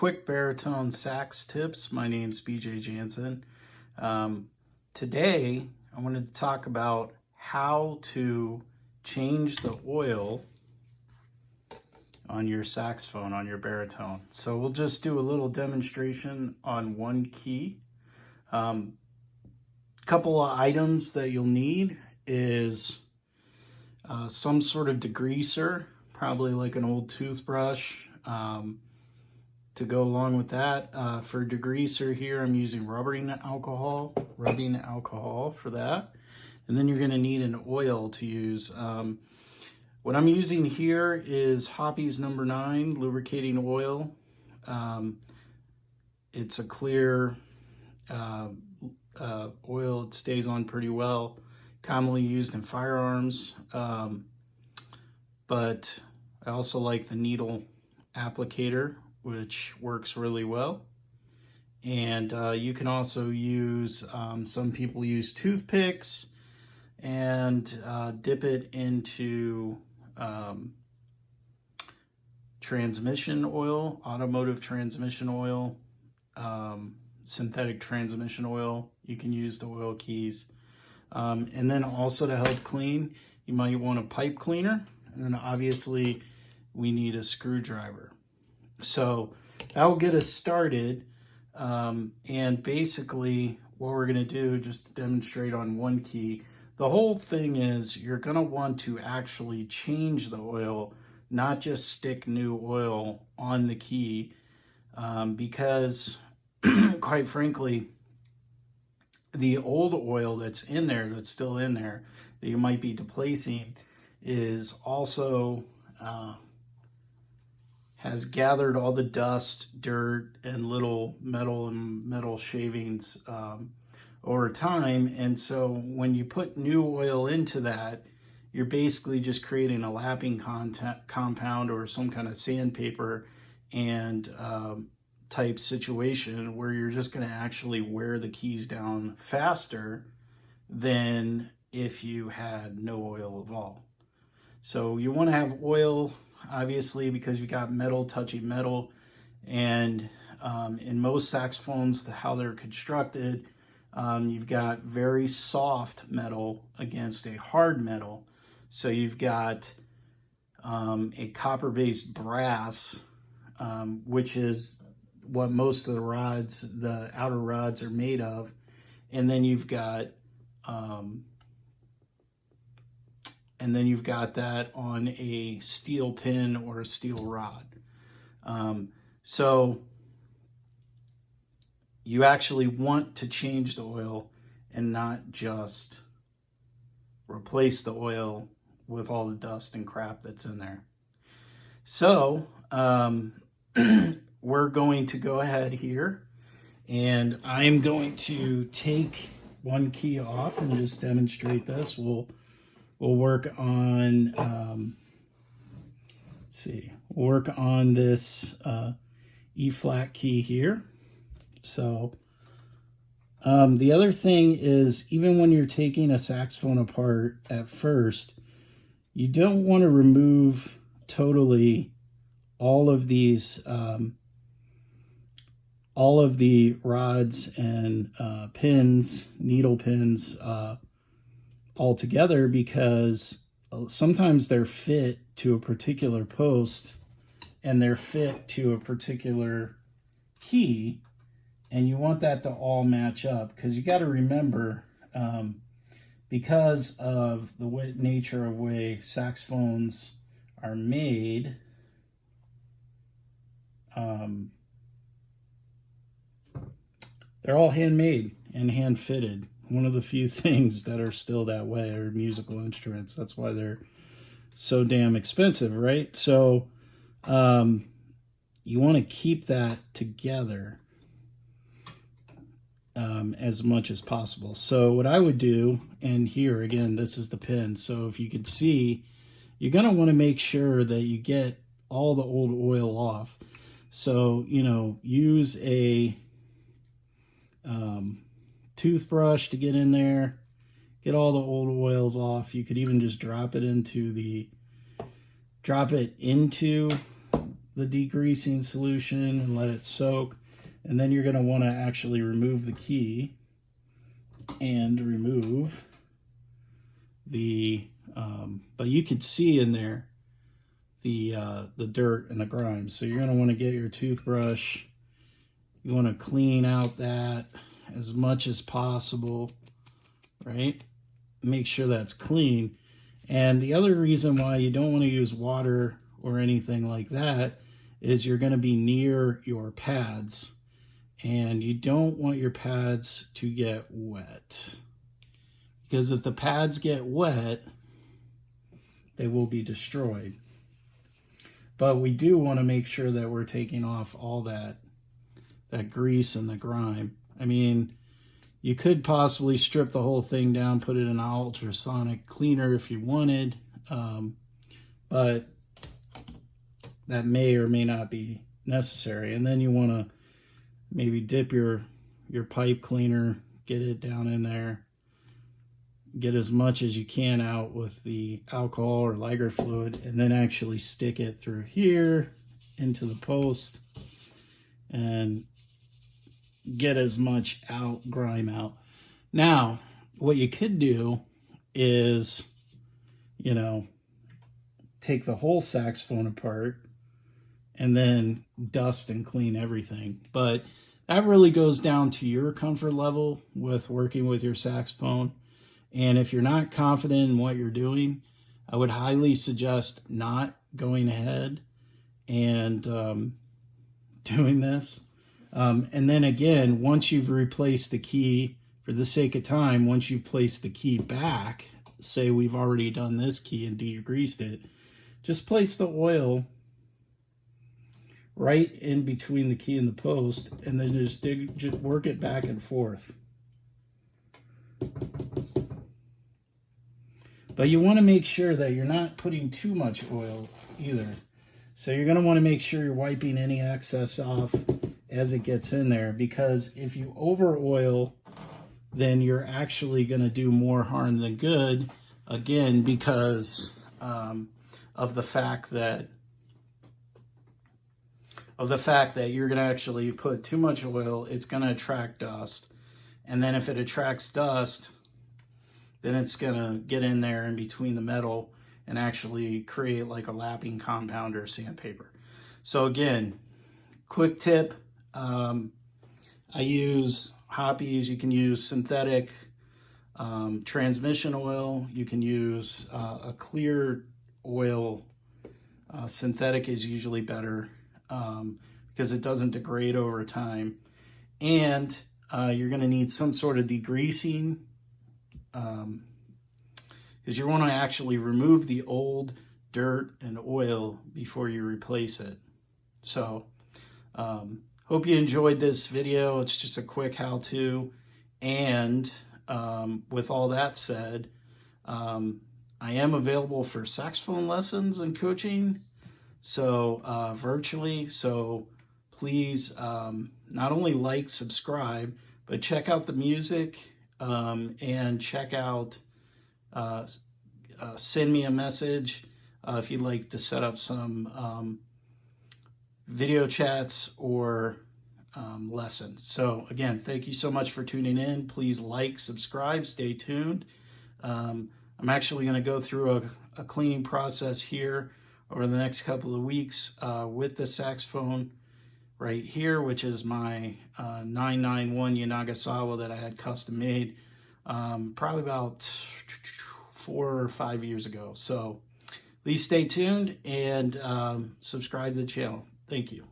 quick baritone sax tips. My name's BJ Jansen. Today I wanted to talk about how to change the oil on your saxophone, on your baritone. So we'll just do a little demonstration on one key. Couple of items that you'll need is some sort of degreaser, probably like an old toothbrush. To go along with that, for degreaser here, I'm using rubbing alcohol for that. And then you're going to need an oil to use. What I'm using here is Hoppy's No. 9 lubricating oil. It's a clear oil. It stays on pretty well. Commonly used in firearms, but I also like the needle applicator, which works really well. And you can also use, some people use toothpicks and dip it into transmission oil, automotive transmission oil, synthetic transmission oil. You can use the Oil Keys. And then also to help clean, you might want a pipe cleaner. And then obviously we need a screwdriver. So that will get us started. And basically what we're going to do, just demonstrate on one key. The whole thing is you're going to want to actually change the oil, not just stick new oil on the key, because quite frankly, the old oil that's in there, that's still in there, that you might be displacing, is also has gathered all the dust, dirt, and little metal shavings over time. And so when you put new oil into that, you're basically just creating a lapping compound or some kind of sandpaper and type situation where you're just going to actually wear the keys down faster than if you had no oil at all. So you want to have oil, obviously, because you got metal touching metal, and in most saxophones, how they're constructed, you've got very soft metal against a hard metal. So you've got a copper-based brass, which is what most of the rods, the outer rods, are made of, and then you've got that on a steel pin or a steel rod. So you actually want to change the oil and not just replace the oil with all the dust and crap that's in there. So we're going to go ahead here, and I'm going to take one key off and just demonstrate this. We'll work on, we'll work on this E flat key here. So the other thing is, even when you're taking a saxophone apart at first, you don't want to remove totally all of these, all of the rods and pins, needle pins, all together, because sometimes they're fit to a particular post and they're fit to a particular key, and you want that to all match up, because you got to remember, because of the nature of way saxophones are made, they're all handmade and hand fitted. One of the few things that are still that way are musical instruments. That's why they're so damn expensive, right? So you want to keep that together as much as possible. So what I would do, and here again, this is the pin. So if you could see, you're going to want to make sure that you get all the old oil off. So, you know, use a toothbrush to get in there, get all the old oils off. You could even just drop it into the degreasing solution and let it soak. And then you're going to want to actually remove the key and remove the, but you could see in there the dirt and the grime. So you're going to want to get your toothbrush. You want to clean out that as much as possible, right? Make sure that's clean. And the other reason why you don't want to use water or anything like that is you're going to be near your pads, and you don't want your pads to get wet, because if the pads get wet, they will be destroyed. But we do want to make sure that we're taking off all that grease and the grime. I mean, you could possibly strip the whole thing down, put it in an ultrasonic cleaner if you wanted, but that may or may not be necessary. And then you want to maybe dip your pipe cleaner, get it down in there, get as much as you can out with the alcohol or Liger fluid, and then actually stick it through here into the post and get as much grime out. Now, what you could do is, you know, take the whole saxophone apart and then dust and clean everything. But that really goes down to your comfort level with working with your saxophone. And if you're not confident in what you're doing, I would highly suggest not going ahead and doing this. And then again, once you've replaced the key, for the sake of time, once you place the key back, say we've already done this key and degreased it, just place the oil right in between the key and the post, and then just work it back and forth. But you want to make sure that you're not putting too much oil either. So you're going to want to make sure you're wiping any excess off as it gets in there, because if you over oil, then you're actually going to do more harm than good, again, because of the fact that you're going to actually put too much oil. It's going to attract dust, and then if it attracts dust, then it's going to get in there in between the metal and actually create like a lapping compound or sandpaper. So again, quick tip, I use hoppies. You can use synthetic transmission oil. You can use a clear oil. Synthetic is usually better because it doesn't degrade over time. And you're going to need some sort of degreasing, because you want to actually remove the old dirt and oil before you replace it. So hope you enjoyed this video. It's just a quick how-to. And with all that said, I am available for saxophone lessons and coaching, so virtually. So please not only like, subscribe, but check out the music, and check out, send me a message if you'd like to set up some video chats or lessons. So again, thank you so much for tuning in. Please like, subscribe, stay tuned. I'm actually going to go through a cleaning process here over the next couple of weeks with the saxophone right here, which is my 991 Yanagasawa that I had custom made probably about 4 or 5 years ago. So please stay tuned and subscribe to the channel. Thank you.